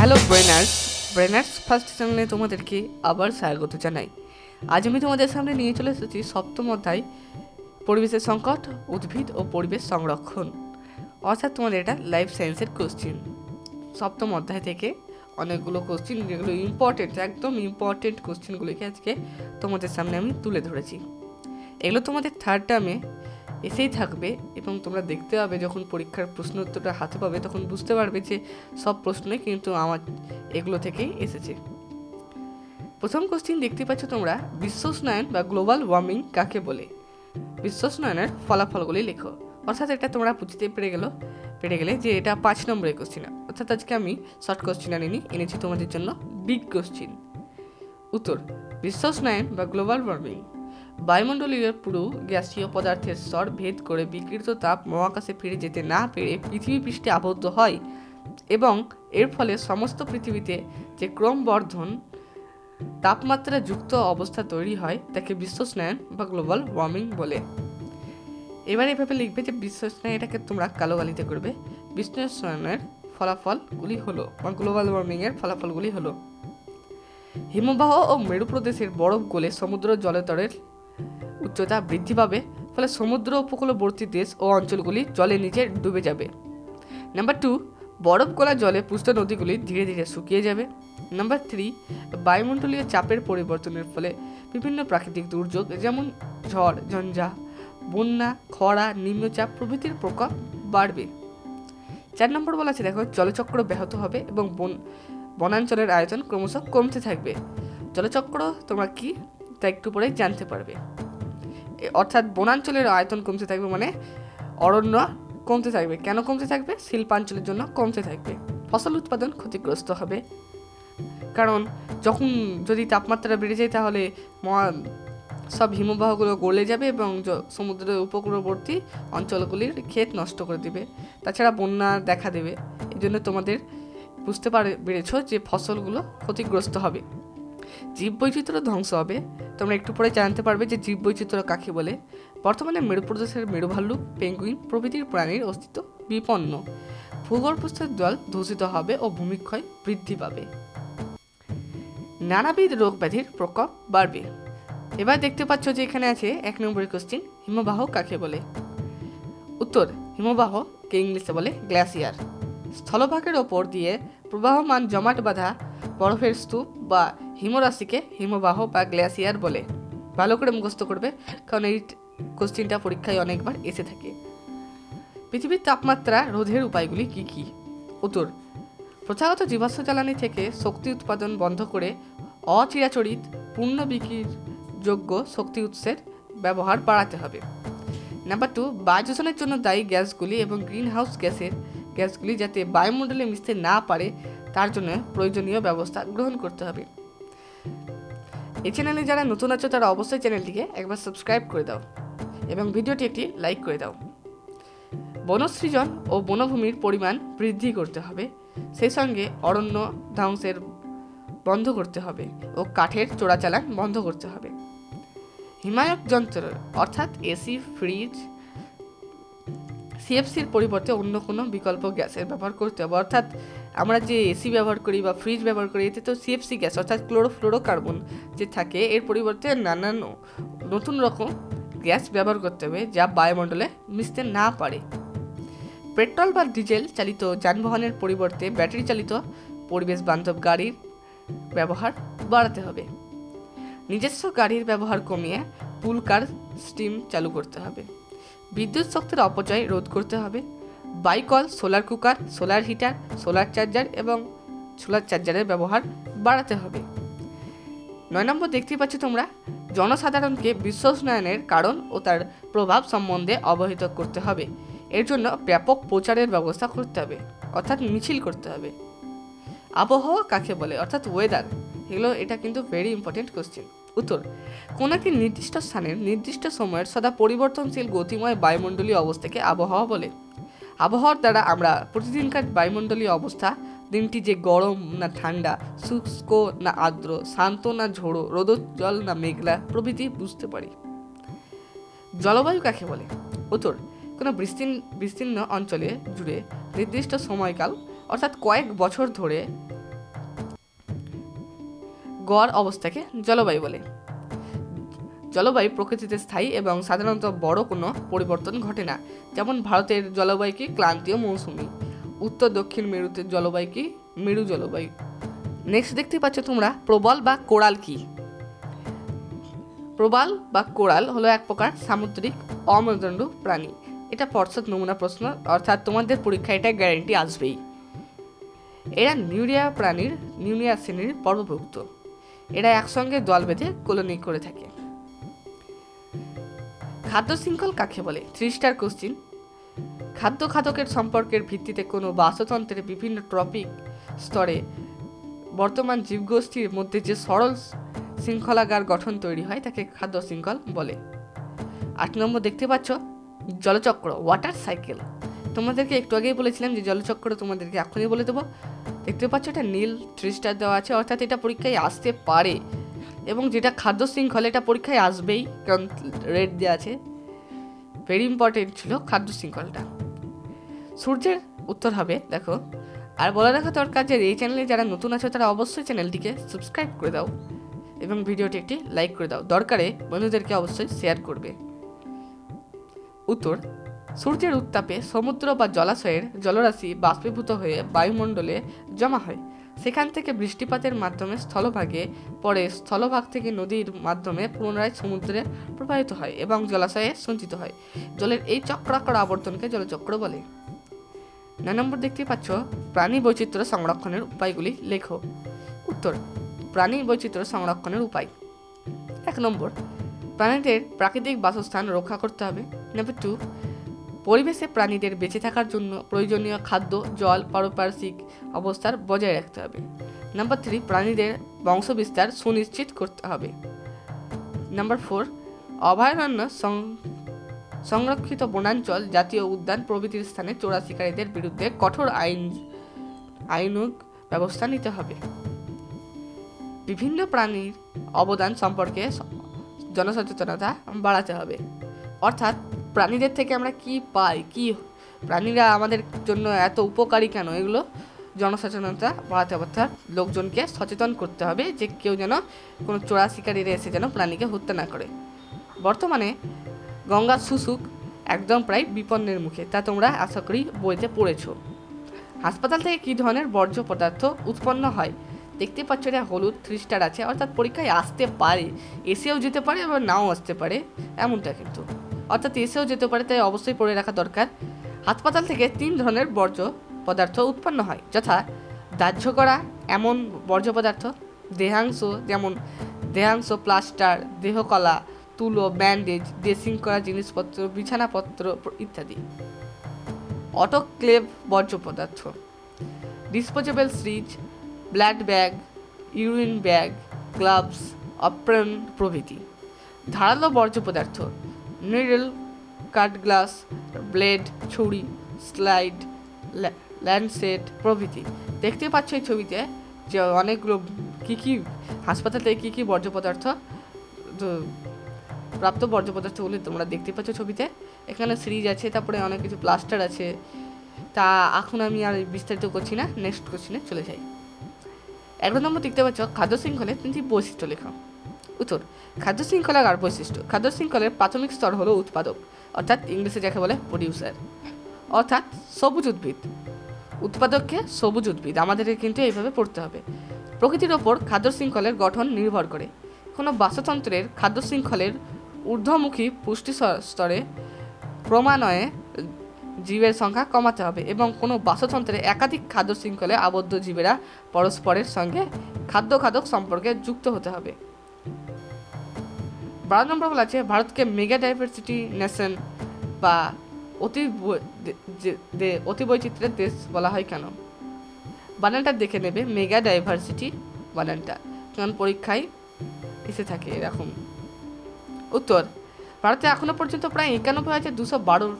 Hello ব্রেনার্স first চ্যানেলে তোমাদেরকে আবার স্বাগত জানাই। আজ আমি তোমাদের সামনে নিয়ে চলে এসেছি সপ্তম অধ্যায় পরিবেশের সংকট, উদ্ভিদ ও পরিবেশ সংরক্ষণ, অর্থাৎ তোমাদের এটা লাইফ সায়েন্সের কোশ্চিন। সপ্তম অধ্যায় থেকে অনেকগুলো কোশ্চিন যেগুলো একদম ইম্পর্টেন্ট কোশ্চিনগুলোকে আজকে তোমাদের সামনে আমি তুলে ধরেছি। এগুলো তোমাদের থার্ড টার্মে এসেই থাকবে এবং তোমরা দেখতে পাবে যখন পরীক্ষার প্রশ্ন উত্তরটা হাতে পাবে তখন বুঝতে পারবে যে সব প্রশ্নই কিন্তু আমার এগুলো থেকেই এসেছে। প্রথম কোশ্চিন দেখতে পাচ্ছ তোমরা, বিশ্ব উষ্ণায়ন বা গ্লোবাল ওয়ার্মিং কাকে বলে? বিশ্ব উষ্ণায়নের ফলাফলগুলি লেখো। অর্থাৎ এটা তোমরা বুঝতে পেরে গেলে যে এটা 5 নম্বরের কোশ্চিন। অর্থাৎ আজকে আমি শর্ট কোশ্চিন এনেছি তোমাদের জন্য বিগ কোশ্চিন। উত্তর, বিশ্ব উষ্ণায়ন বা গ্লোবাল ওয়ার্মিং বায়ুমণ্ডলীয় পুরো গ্যাসীয় পদার্থের স্তর ভেদ করে বিকৃত তাপ মহাকাশে ফিরে যেতে না পেরে পৃথিবী পৃষ্ঠে আবদ্ধ হয় এবং এর ফলে সমস্ত পৃথিবীতে যে ক্রমবর্ধন তাপমাত্রা যুক্ত অবস্থা তৈরি হয় তাকে বিশ্ব উষ্ণায়ন বা গ্লোবাল ওয়ার্মিং বলে। এবার এভাবে লিখবে যে বিশ্ব উষ্ণায়ন, এটাকে তোমরা কালো কালিতে করবে। বিশ্ব উষ্ণায়নের ফলাফলগুলি হলো বা গ্লোবাল ওয়ার্মিংয়ের ফলাফলগুলি হলো, হিমবাহ ও মেরু প্রদেশের বরফ গলে সমুদ্র জলস্তরের উচ্চতা বৃদ্ধি পাবে, ফলে সমুদ্র উপকূলবর্তী দেশ ও অঞ্চলগুলি জলের নিচে ডুবে যাবে। নাম্বার 2, বরফ গলা জলে পুষ্ট নদীগুলি ধীরে ধীরে শুকিয়ে যাবে। নাম্বার 3, বায়ুমণ্ডলীয় চাপের পরিবর্তনের ফলে বিভিন্ন প্রাকৃতিক দুর্যোগ যেমন ঝড় ঝঞ্ঝা, বন্যা, খরা, নিম্নচাপ প্রভৃতির প্রকোপ বাড়বে। 4 নম্বর বলা আছে, দেখো, জলচক্র ব্যাহত হবে এবং বনাঞ্চলের আয়তন ক্রমশ কমতে থাকবে। জলচক্র তোমরা কি তা একটু পরেই জানতে পারবে। অর্থাৎ বনাঞ্চলের আয়তন কমতে থাকবে মানে অরণ্য কমতে থাকবে। কেন কমতে থাকবে? শিল্পাঞ্চলের জন্য কমতে থাকবে। ফসল উৎপাদন ক্ষতিগ্রস্ত হবে, কারণ যদি তাপমাত্রা বেড়ে যায় তাহলে সব হিমবাহগুলো গলে যাবে এবং সমুদ্রের উপকূলবর্তী অঞ্চলগুলির ক্ষেত নষ্ট করে দেবে। তাছাড়া বন্যা দেখা দেবে। এই জন্য তোমাদের বুঝতে পেরেছ যে ফসলগুলো ক্ষতিগ্রস্ত হবে। জীববৈচিত্র্য ধ্বংস হবে। তোমরা একটু পরে জানতে পারবে যে জীববৈচিত্র্য কাকে বলে। বর্তমানে মেরু প্রদেশের মেরু ভাল্লুক, পেঙ্গুইন প্রভৃতির প্রাণীর অস্তিত্ব বিপন্ন। ভূগর্ভস্থের জল দূষিত হবে ও ভূমিক্ষয় বৃদ্ধি পাবে। নানাবিধ রোগ ব্যাধির প্রকোপ বাড়বে। এবার দেখতে পাচ্ছ যে এখানে আছে 1 নম্বরের কোশ্চিন, হিমবাহ কাকে বলে? উত্তর, হিমবাহকে ইংলিশে বলে গ্লেসিয়ার। স্থলভাগের ওপর দিয়ে প্রবাহমান জমাট বাঁধা বরফের স্তূপ বা হিমরাশিকে হিমবাহ বা গ্লেসিয়ার বলে। ভালো করে মুখস্থ করবে, কারণ এই কোশ্চিনটা পরীক্ষায় অনেকবার এসে থাকে। পৃথিবীর তাপমাত্রা রোধের উপায়গুলি কি কি? উত্তর, প্রথাগত জীবাশ্ম জ্বালানি থেকে শক্তি উৎপাদন বন্ধ করে অচিরাচরিত পুনর্বিক্রিযোগ্য শক্তি উৎসের ব্যবহার বাড়াতে হবে। নাম্বার 2, বায়ু দূষণের জন্য দায়ী গ্যাসগুলি এবং গ্রিন হাউস গ্যাসগুলি যাতে বায়ুমণ্ডলে মিশতে না পারে তার জন্য প্রয়োজনীয় ব্যবস্থা গ্রহণ করতে হবে। এই চ্যানেলে যারা নতুন আছো তারা অবশ্যই চ্যানেলটিকে একবার সাবস্ক্রাইব করে দাও এবং ভিডিওটি একটি লাইক করে দাও। বনসৃজন ও বনভূমির পরিমাণ বৃদ্ধি করতে হবে, সেই সঙ্গে অরণ্য ধ্বংসের বন্ধ করতে হবে ও কাঠের চোরাচালান বন্ধ করতে হবে। হিমায়ক যন্ত্র অর্থাৎ এসি, ফ্রিজ, সিএফসির পরিবর্তে অন্য কোনো বিকল্প গ্যাসের ব্যবহার করতে হবে। অর্থাৎ আমরা যে এসি ব্যবহার করি বা ফ্রিজ ব্যবহার করি এতে তো সিএফসি গ্যাস অর্থাৎ ক্লোরোফ্লোরোকার্বন যে থাকে, এর পরিবর্তে নানান নতুন রকম গ্যাস ব্যবহার করতে হবে যা বায়ুমণ্ডলে মিশতে না পারে। পেট্রোল বা ডিজেল চালিত যানবাহনের পরিবর্তে ব্যাটারি চালিত পরিবেশ বান্ধব গাড়ির ব্যবহার বাড়াতে হবে। নিজস্ব গাড়ির ব্যবহার কমিয়ে পুল কার স্টিম চালু করতে হবে। বিদ্যুৎ শক্তির অপচয় রোধ করতে হবে। বাইকল, solar cooker, solar heater, solar charger এবং সোলার চার্জারের ব্যবহার বাড়াতে হবে। 9 নম্বর দেখতে পাচ্ছ তোমরা, জনসাধারণকে বিশ্ব উষ্ণায়নের কারণ ও তার প্রভাব সম্বন্ধে অবহিত করতে হবে। এর জন্য ব্যাপক প্রচারের ব্যবস্থা করতে হবে, অর্থাৎ মিছিল করতে হবে। আবহাওয়া কাকে বলে? অর্থাৎ ওয়েদার। এটা কিন্তু ভেরি ইম্পর্টেন্ট কোশ্চেন। উত্তর, কোন একটি নির্দিষ্ট স্থানের নির্দিষ্ট সময়ের সদা পরিবর্তনশীল গতিময় বায়ুমণ্ডলীয় অবস্থাকে আবহাওয়া বলে। আবহাওয়ার দ্বারা আমরা প্রতিদিনকার বায়ুমণ্ডলীয় অবস্থা, দিনটি যে গরম না ঠান্ডা, শুষ্ক না আর্দ্র, শান্ত না ঝোড়ো, রোদোজ্জ্বল না মেঘলা প্রভৃতি বুঝতে পারি। জলবায়ু কাকে বলে? উত্তর, কোনো বিস্তীর্ণ অঞ্চলে জুড়ে নির্দিষ্ট সময়কাল অর্থাৎ কয়েক বছর ধরে গড় অবস্থাকে জলবায়ু বলে। জলবায়ু প্রকৃতিতে স্থায়ী এবং সাধারণত বড় কোনো পরিবর্তন ঘটে না। যেমন ভারতের জলবায়ু কি ক্রান্তীয় মৌসুমী, উত্তর দক্ষিণ মেরুতে জলবায়ু কি মেরু জলবায়ু। নেক্সট দেখতে পাচ্ছ তোমরা প্রবাল বা কোরাল কি। প্রবাল বা কোরাল হলো এক প্রকার সামুদ্রিক অমেরুদণ্ড প্রাণী। এটা পর্ষদ নমুনা প্রশ্ন, অর্থাৎ তোমাদের পরীক্ষায় এটা গ্যারান্টি আসবেই। এরা নিউরিয়া শ্রেণীর পর্বভুক্ত। এরা একসঙ্গে দল বেঁধে কলোনি করে থাকে। খাদ্য শৃঙ্খল কাকে বলে? 3 স্টার কোশ্চিন। খাদ্য খাদকের সম্পর্কের ভিত্তিতে কোনো বাস্তুতন্ত্রের বিভিন্ন ট্রপিক স্তরে বর্তমান জীবগোষ্ঠীর মধ্যে যে সরল শৃঙ্খলাগার গঠন তৈরি হয় তাকে খাদ্য শৃঙ্খল বলে। 8 নম্বর দেখতে পাচ্ছ জলচক্র, ওয়াটার সাইকেল। তোমাদেরকে একটু আগেই বলেছিলাম যে জলচক্র তোমাদেরকে এখনই বলে দেবো। দেখতে পাচ্ছ এটা নীল 3 স্টার দেওয়া আছে, অর্থাৎ এটা পরীক্ষায় আসতে পারে। এবং যেটা খাদ্য শৃঙ্খল এটা পরীক্ষায় আসবেই, কারণ রেড দেওয়া আছে। ভেরি ইম্পর্টেন্ট ছিল খাদ্য শৃঙ্খলটা। সূর্যের উত্তর হবে দেখো। আর বলে রাখা দরকার যে এই চ্যানেলে যারা নতুন আছে তারা অবশ্যই চ্যানেলটিকে সাবস্ক্রাইব করে দাও এবং ভিডিওটি একটি লাইক করে দাও, দরকারে বন্ধুদেরকে অবশ্যই শেয়ার করবে। উত্তর, সূর্যের উত্তাপে সমুদ্র বা জলাশয়ের জলরাশি বাষ্পীভূত হয়ে বায়ুমণ্ডলে জমা হয়। সেখান থেকে বৃষ্টিপাতের মাধ্যমে স্থলভাগে পরে স্থলভাগ থেকে নদীর মাধ্যমে পুনরায় সমুদ্রে প্রবাহিত হয় এবং জলাশয়ে সঞ্চিত হয়। জলের এই চক্রাকার আবর্তনকে জলচক্র বলে। 9 নম্বর দেখতে পাচ্ছ প্রাণী বৈচিত্র্য সংরক্ষণের উপায়গুলি লেখো। উত্তর, প্রাণী বৈচিত্র্য সংরক্ষণের উপায়। 1 নম্বর, প্রাণীদের প্রাকৃতিক বাসস্থান রক্ষা করতে হবে। নাম্বার 2, পরিবেশে প্রাণীদের বেঁচে থাকার জন্য প্রয়োজনীয় খাদ্য, জল, পারিপার্শ্বিক অবস্থার বজায় রাখতে হবে। নাম্বার 3, প্রাণীদের বংশবিস্তার সুনিশ্চিত করতে হবে। নাম্বার 4, অভয়ারণ্য, সংরক্ষিত বনাঞ্চল, জাতীয় উদ্যান প্রভৃতির স্থানে চোরা শিকারীদের বিরুদ্ধে কঠোর আইনানুগ ব্যবস্থা নিতে হবে। বিভিন্ন প্রাণীর অবদান সম্পর্কে জনসচেতনতা বাড়াতে হবে। অর্থাৎ প্রাণীদের থেকে আমরা কি পাই, কি প্রাণীরা আমাদের জন্য এত উপকারী কেন, এগুলো জনসচেতনতা বাড়াতে হবে। অর্থাৎ লোকজনকে সচেতন করতে হবে যে কেউ যেন কোনো চোরা শিকারীরা এসে যেন প্রাণীকে হত্যা না করে। বর্তমানে গঙ্গার শুশুক একদম প্রায় বিপন্নের মুখে, তা তোমরা আশা করি বইতে পড়েছো। হাসপাতাল থেকে কী ধরনের বর্জ্য পদার্থ উৎপন্ন হয়? দেখতে পাচ্ছ এটা হলুদ 3 স্টার আছে, অর্থাৎ পরীক্ষায় আসতে পারে, এসেও যেতে পারে আবার নাও আসতে পারে এমনটা, কিন্তু অর্থাৎ এসেও যেতে পারে, তাই অবশ্যই পড়ে রাখা দরকার। হাসপাতাল থেকে 3 ধরনের বর্জ্য পদার্থ উৎপন্ন হয়, যথা দাহ্য করা এমন বর্জ্য পদার্থ, দেহাংশ যেমন দেহাংশ, প্লাস্টার, দেহকলা, তুলো, ব্যান্ডেজ, ড্রেসিং করা জিনিসপত্র, বিছানাপত্র ইত্যাদি। অটোক্লেভ বর্জ্য পদার্থ, disposable syringe, blood bag, urine bag, gloves, apron প্রভৃতি। ধারালো বর্জ্য পদার্থ, নিডল, কাট গ্লাস, ব্লেড, ছুরি, স্লাইড, ল্যান্ডসেট প্রভৃতি। দেখতে পাচ্ছ এই ছবিতে যে অনেকগুলো কী হাসপাতাল থেকে কী বর্জ্য পদার্থ প্রাপ্ত বর্জ্য পদার্থগুলি তোমরা দেখতে পাচ্ছ ছবিতে। এখানে সিরিজ আছে, তারপরে অনেক কিছু প্লাস্টার আছে। তা এখন আমি আর বিস্তারিত করছি না, নেক্সট কোশ্চেনে চলে যাই। 11 নম্বর দেখতে পাচ্ছ খাদ্য শৃঙ্খলের 3টি বৈশিষ্ট্য লেখা। উত্তর, খাদ্য শৃঙ্খলার আর বৈশিষ্ট্য। খাদ্য শৃঙ্খলের প্রাথমিক স্তর হলো উৎপাদক, অর্থাৎ ইংলিশে যাকে বলে প্রডিউসার, অর্থাৎ সবুজ উদ্ভিদ। উৎপাদককে সবুজ উদ্ভিদ, আমাদেরকে কিন্তু এইভাবে পড়তে হবে। প্রকৃতির ওপর খাদ্য শৃঙ্খলের গঠন নির্ভর করে। কোনো বাস্তুতন্ত্রের খাদ্য শৃঙ্খলের ঊর্ধ্বমুখী পুষ্টি স্তরে ক্রমান্বয়ে জীবের সংখ্যা কমাতে হবে এবং কোনো বাস্তুতন্ত্রে একাধিক খাদ্য শৃঙ্খলে আবদ্ধ জীবেরা পরস্পরের সঙ্গে খাদ্য খাদক সম্পর্কে যুক্ত হতে হবে। 12 নম্বর বলা আছে ভারতকে মেগা ডাইভার্সিটি নেশন বা অতি বৈচিত্র্যের দেশ বলা হয় কেন? বানানটা দেখে নেবে, মেগা ডাইভার্সিটি বানানটা, কারণ পরীক্ষায় এসে থাকে এরকম। উত্তর, ভারতে এখনও পর্যন্ত প্রায় 91,212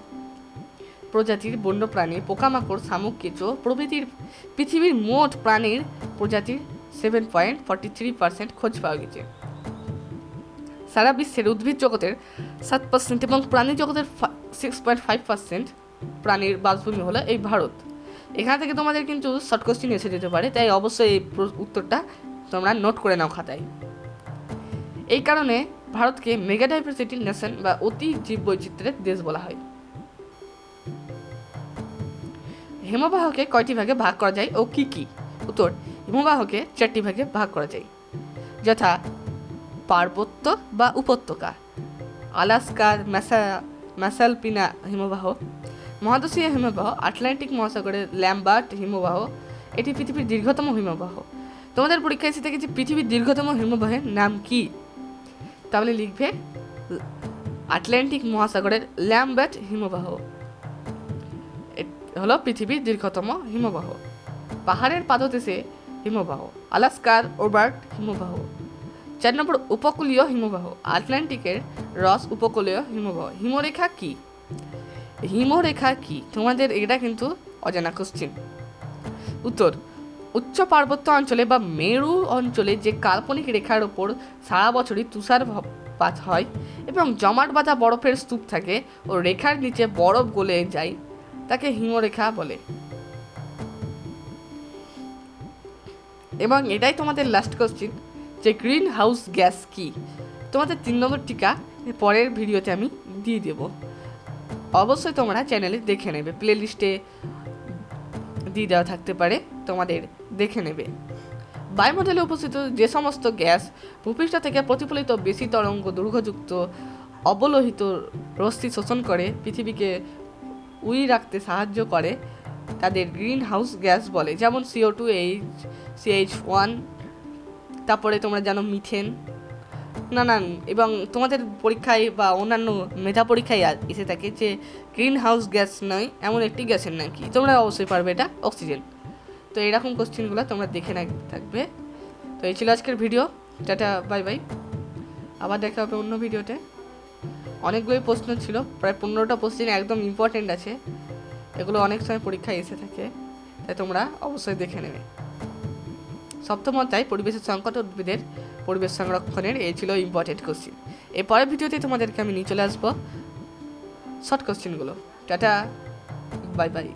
প্রজাতির বন্যপ্রাণী, পোকামাকড়, শামুক, কেঁচো প্রভৃতির পৃথিবীর মোট প্রাণীর প্রজাতির 7.43% খোঁজ পাওয়া গেছে। সারা বিশ্বের উদ্ভিদ জগতের 7% এবং প্রাণী জগতের 6.5% প্রাণীর বাসভূমি হলো এই ভারত। এখান থেকে তোমাদের কিন্তু শর্ট কোশ্চেন এসে যেতে পারে, তাই অবশ্যই এই উত্তরটা তোমরা নোট করে নাও খাতায়। এই কারণে ভারতকে মেগা ডাইভার্সিটি নেশন বা অতি জীববৈচিত্র্যের দেশ বলা হয়। হিমবাহকে কয়টি ভাগে ভাগ করা যায় ও কি কি? উত্তর, হিমবাহকে 4টি ভাগে ভাগ করা যায়, যথা পার্বত্য বা উপত্যকা, আলাস্কার ম্যাসালপিনা হিমবাহ, মহাদেশীয় হিমবাহ, আটলান্টিক মহাসাগরের ল্যাম্বার্ট হিমবাহ, এটি পৃথিবীর দীর্ঘতম হিমবাহ। তোমাদের পরীক্ষায় এসে থেকে যে পৃথিবীর দীর্ঘতম হিমবাহের নাম কি? তাহলে লিখবে আটলান্টিক মহাসাগরের ল্যাম্বার্ট হিমবাহ হলো পৃথিবীর দীর্ঘতম হিমবাহ। পাহাড়ের পাদদেশে হিমবাহ, আলাস্কার ওবার্ট হিমবাহ। 4 নম্বর, উপকূলীয় হিমবাহ, আটলান্টিকের রস উপকূলীয় হিমবাহ। হিমরেখা কি? হিমরেখা কি? তোমাদের এটা কিন্তু অজানা কোশ্চিন। উত্তর, উচ্চ পার্বত্য অঞ্চলে বা মেরু অঞ্চলে যে কাল্পনিক রেখার ওপর সারা বছরই তুষারপাত হয় এবং জমাট বাঁধা বরফের স্তূপ থাকে ও রেখার নিচে বরফ গলে যায়, তাকে হিমরেখা বলে। এবং এটাই তোমাদের লাস্ট কোশ্চিন, যে গ্রিন হাউস গ্যাস কি? তোমাদের 3 নম্বর টিকা পরের ভিডিওতে আমি দিয়ে দেব, অবশ্যই তোমরা চ্যানেলে দেখে নেবে, প্লে লিস্টে দিয়ে দেওয়া থাকতে পারে, তোমাদের দেখে নেবে। বায়ুমণ্ডলে উপস্থিত যে সমস্ত গ্যাস ভূপৃষ্ঠ থেকে প্রতিফলিত বেশি তরঙ্গ দৈর্ঘ্যযুক্ত অবলোহিত রশ্মি শোষণ করে পৃথিবীকে রাখতে সাহায্য করে, তাদের গ্রিন হাউস গ্যাস বলে। যেমন CO2, CH1, তারপরে তোমরা জানো মিথেন, নানান। এবং তোমাদের পরীক্ষায় বা অন্যান্য মেধা পরীক্ষায় এসে থাকে যে গ্রিন হাউস গ্যাস নয় এমন একটি গ্যাসের নাম কি? তোমরা অবশ্যই পারবে এটা অক্সিজেন। তো এরকম কোশ্চেনগুলো তোমরা দেখে থাকবে। তো এই ছিল আজকের ভিডিও। টাটা, বাই বাই, আবার দেখা হবে অন্য ভিডিওতে। অনেকগুলোই প্রশ্ন ছিল, প্রায় 15টা প্রশ্ন একদম ইম্পর্টেন্ট আছে, এগুলো অনেক সময় পরীক্ষায় এসে থাকে, তাই তোমরা অবশ্যই দেখে নেবে। সপ্তম অধ্যায় পরিবেশের সংকট উদ্ভিদের পরিবেশ সংরক্ষণের এই ছিল ইম্পর্টেন্ট কোশ্চেন। এর পরের ভিডিওতে তোমাদেরকে আমি নিয়ে চলে আসবো শর্ট কোশ্চেনগুলো। Tata, bye bye.